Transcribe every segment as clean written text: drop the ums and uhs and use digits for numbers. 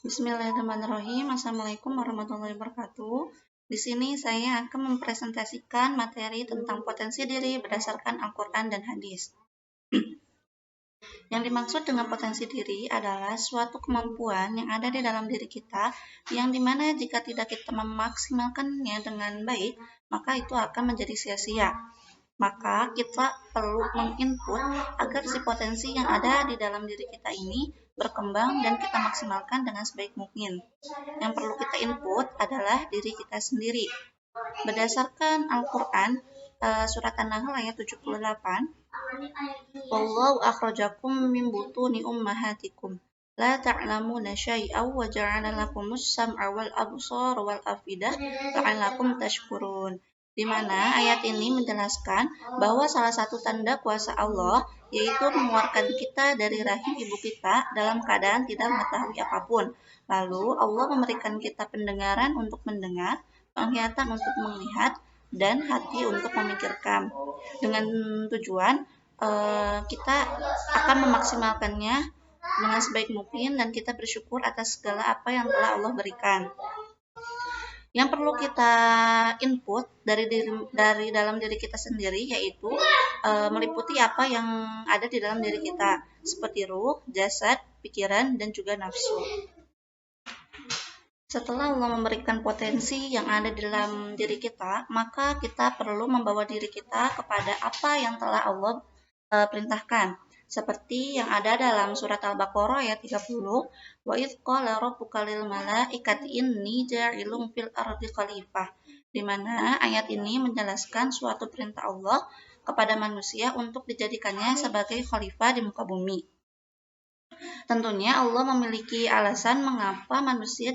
Bismillahirrahmanirrahim. Assalamualaikum warahmatullahi wabarakatuh. Di sini saya akan mempresentasikan materi tentang potensi diri berdasarkan Al-Quran dan hadis. Yang dimaksud dengan potensi diri adalah suatu kemampuan yang ada di dalam diri kita, yang dimana jika tidak kita memaksimalkannya dengan baik, maka itu akan menjadi sia-sia. Maka kita perlu menginput agar si potensi yang ada di dalam diri kita ini berkembang dan kita maksimalkan dengan sebaik mungkin. Yang perlu kita input adalah diri kita sendiri. Berdasarkan Al-Quran, surat An-Nahl ayat 78, Wallahu akhrajakum min butuni ummahatikum la ta'lamuna syai'aw wa ja'ala lakumus sam'a wal absara wal afidah la'allakum tashkurun. Di mana ayat ini menjelaskan bahwa salah satu tanda kuasa Allah yaitu mengeluarkan kita dari rahim ibu kita dalam keadaan tidak mengetahui apapun. Lalu Allah memberikan kita pendengaran untuk mendengar, penglihatan untuk melihat, dan hati untuk memikirkan. Dengan tujuan kita akan memaksimalkannya dengan sebaik mungkin dan kita bersyukur atas segala apa yang telah Allah berikan. Yang perlu kita input dari dalam diri kita sendiri yaitu meliputi apa yang ada di dalam diri kita, seperti ruh, jasad, pikiran, dan juga nafsu. Setelah Allah memberikan potensi yang ada di dalam diri kita, maka kita perlu membawa diri kita kepada apa yang telah Allah perintahkan. Seperti yang ada dalam surat Al-Baqarah ayat 30, wa idz qala rabbuka lil malaikati inni ja'ilun fil ardi khalifah. Di mana ayat ini menjelaskan suatu perintah Allah kepada manusia untuk dijadikannya sebagai khalifah di muka bumi. Tentunya Allah memiliki alasan mengapa manusia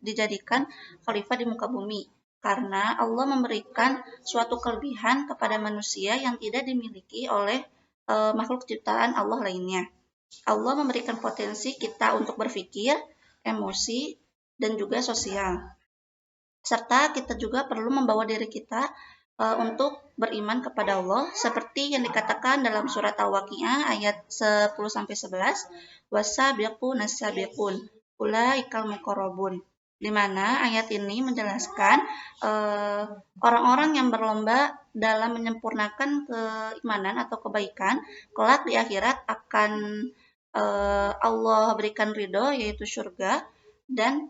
dijadikan khalifah di muka bumi. Karena Allah memberikan suatu kelebihan kepada manusia yang tidak dimiliki oleh makhluk ciptaan Allah lainnya. Allah memberikan potensi kita untuk berpikir, emosi, dan juga sosial. Serta kita juga perlu membawa diri kita untuk beriman kepada Allah seperti yang dikatakan dalam surat Al-Waqiah ayat 10-11, wasabiqun as-sabiqun ulaikal muqarrabun. Di mana ayat ini menjelaskan orang-orang yang berlomba dalam menyempurnakan keimanan atau kebaikan kelak di akhirat akan Allah berikan ridho yaitu surga, dan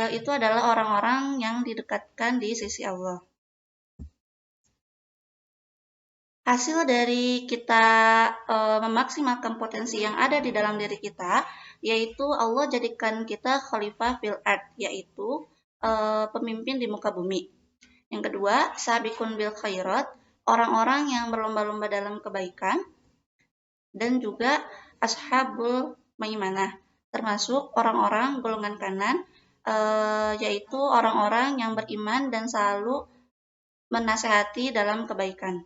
itu adalah orang-orang yang didekatkan di sisi Allah. Hasil dari kita memaksimalkan potensi yang ada di dalam diri kita, yaitu Allah jadikan kita khalifah fil ard, yaitu pemimpin di muka bumi. Yang kedua, sabiqun bil khairat, orang-orang yang berlomba-lomba dalam kebaikan, dan juga ashabul maimanah, termasuk orang-orang golongan kanan, yaitu orang-orang yang beriman dan selalu menasehati dalam kebaikan.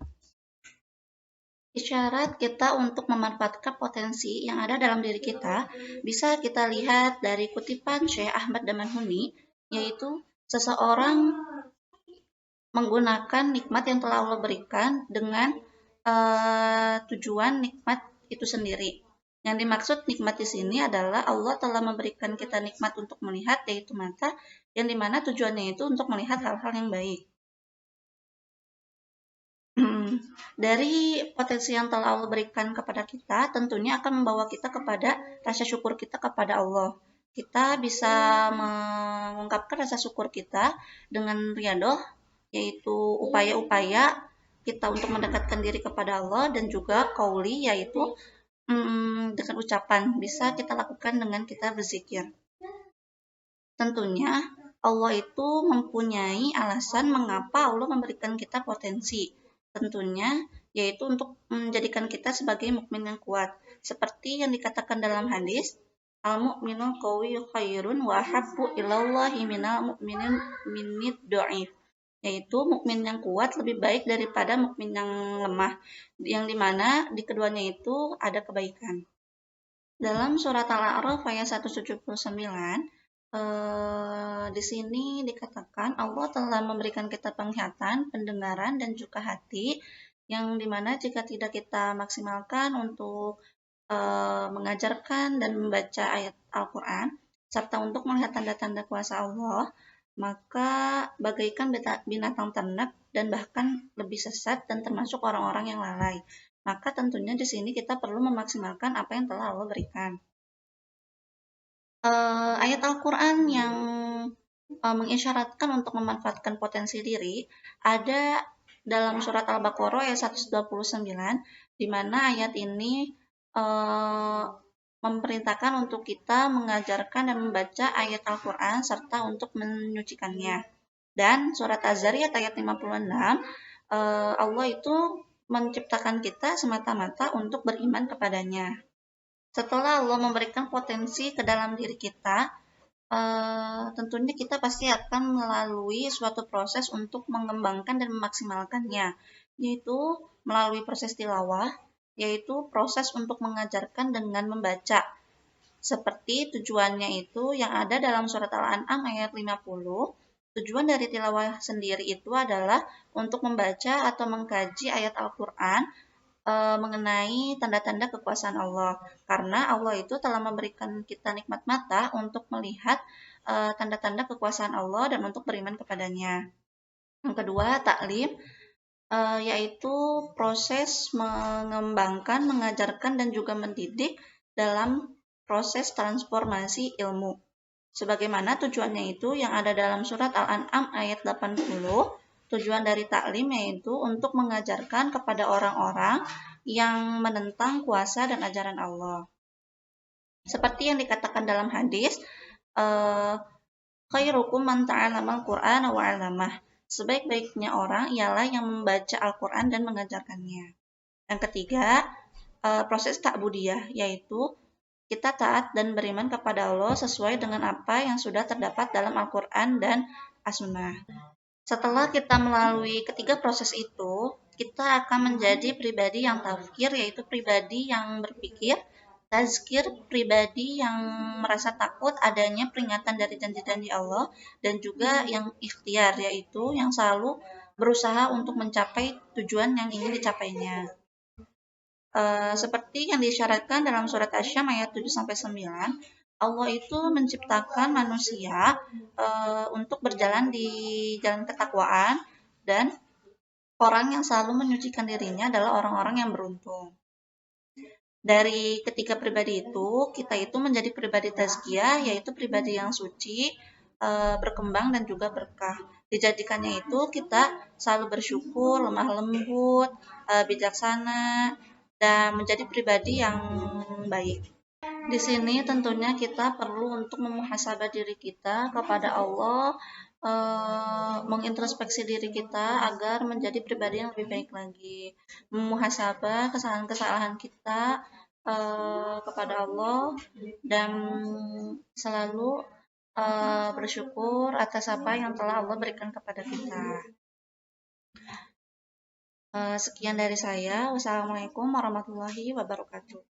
Isyarat kita untuk memanfaatkan potensi yang ada dalam diri kita bisa kita lihat dari kutipan Syekh Ahmad Damanhuni, yaitu seseorang menggunakan nikmat yang telah Allah berikan dengan tujuan nikmat itu sendiri. Yang dimaksud nikmat di sini adalah Allah telah memberikan kita nikmat untuk melihat, yaitu mata, yang dimana tujuannya itu untuk melihat hal-hal yang baik. Dari potensi yang telah Allah berikan kepada kita, tentunya akan membawa kita kepada rasa syukur kita kepada Allah. Kita bisa mengungkapkan rasa syukur kita dengan riyadoh, yaitu upaya-upaya kita untuk mendekatkan diri kepada Allah, dan juga qauli, yaitu dengan ucapan bisa kita lakukan dengan kita berzikir. Tentunya Allah itu mempunyai alasan mengapa Allah memberikan kita potensi. Tentunya yaitu untuk menjadikan kita sebagai mukmin yang kuat. Seperti yang dikatakan dalam hadis, al-mu'minul qawiyyu khairun wa habbu ilallahi minal mu'minin minid dhaif. Yaitu mukmin yang kuat lebih baik daripada mukmin yang lemah, yang dimana di keduanya itu ada kebaikan. Dalam surat Al-A'raf ayat 179, di sini dikatakan Allah telah memberikan kita penglihatan, pendengaran, dan juga hati, yang dimana jika tidak kita maksimalkan untuk mengajarkan dan membaca ayat Al-Quran, serta untuk melihat tanda-tanda kuasa Allah, maka bagaikan binatang ternak dan bahkan lebih sesat dan termasuk orang-orang yang lalai. Maka tentunya di sini kita perlu memaksimalkan apa yang telah Allah berikan. Ayat Al-Quran yang mengisyaratkan untuk memanfaatkan potensi diri ada dalam surat Al-Baqarah ayat 129, di mana ayat ini memerintahkan untuk kita mengajarkan dan membaca ayat Al-Quran serta untuk menyucikannya. Dan surat Az-Zariyat ayat 56, Allah itu menciptakan kita semata-mata untuk beriman kepadanya. Setelah Allah memberikan potensi ke dalam diri kita, tentunya kita pasti akan melalui suatu proses untuk mengembangkan dan memaksimalkannya, yaitu melalui proses tilawah, yaitu proses untuk mengajarkan dengan membaca. Seperti tujuannya itu yang ada dalam surat Al-An'am ayat 50, tujuan dari tilawah sendiri itu adalah untuk membaca atau mengkaji ayat Al-Quran mengenai tanda-tanda kekuasaan Allah. Karena Allah itu telah memberikan kita nikmat mata untuk melihat tanda-tanda kekuasaan Allah dan untuk beriman kepadanya. Yang kedua, taklim, yaitu proses mengembangkan, mengajarkan, dan juga mendidik dalam proses transformasi ilmu. Sebagaimana tujuannya itu yang ada dalam surat Al-An'am ayat 80, tujuan dari taklim yaitu untuk mengajarkan kepada orang-orang yang menentang kuasa dan ajaran Allah. Seperti yang dikatakan dalam hadis, khairukum man ta'allamal Qur'an wa 'allamah. Sebaik-baiknya orang ialah yang membaca Al-Quran dan mengajarkannya. Yang ketiga, proses ta'budiyah, yaitu kita taat dan beriman kepada Allah sesuai dengan apa yang sudah terdapat dalam Al-Quran dan As-Sunnah. Setelah kita melalui ketiga proses itu, kita akan menjadi pribadi yang tafkir, yaitu pribadi yang berpikir, tazkir, pribadi yang merasa takut adanya peringatan dari janji-janji Allah, dan juga yang ikhtiar, yaitu yang selalu berusaha untuk mencapai tujuan yang ingin dicapainya. Seperti yang disyaratkan dalam surat Asy-Syam ayat 7-9, Allah itu menciptakan manusia untuk berjalan di jalan ketakwaan, dan orang yang selalu menyucikan dirinya adalah orang-orang yang beruntung. Dari ketiga pribadi itu, kita itu menjadi pribadi tazkiyah, yaitu pribadi yang suci, berkembang dan juga berkah. Dijadikannya itu kita selalu bersyukur, lemah lembut, bijaksana, dan menjadi pribadi yang baik. Di sini tentunya kita perlu untuk memuhasabah diri kita kepada Allah, mengintrospeksi diri kita agar menjadi pribadi yang lebih baik lagi. Memuhasabah kesalahan-kesalahan kita kepada Allah dan selalu bersyukur atas apa yang telah Allah berikan kepada kita. Sekian dari saya. Wassalamualaikum warahmatullahi wabarakatuh.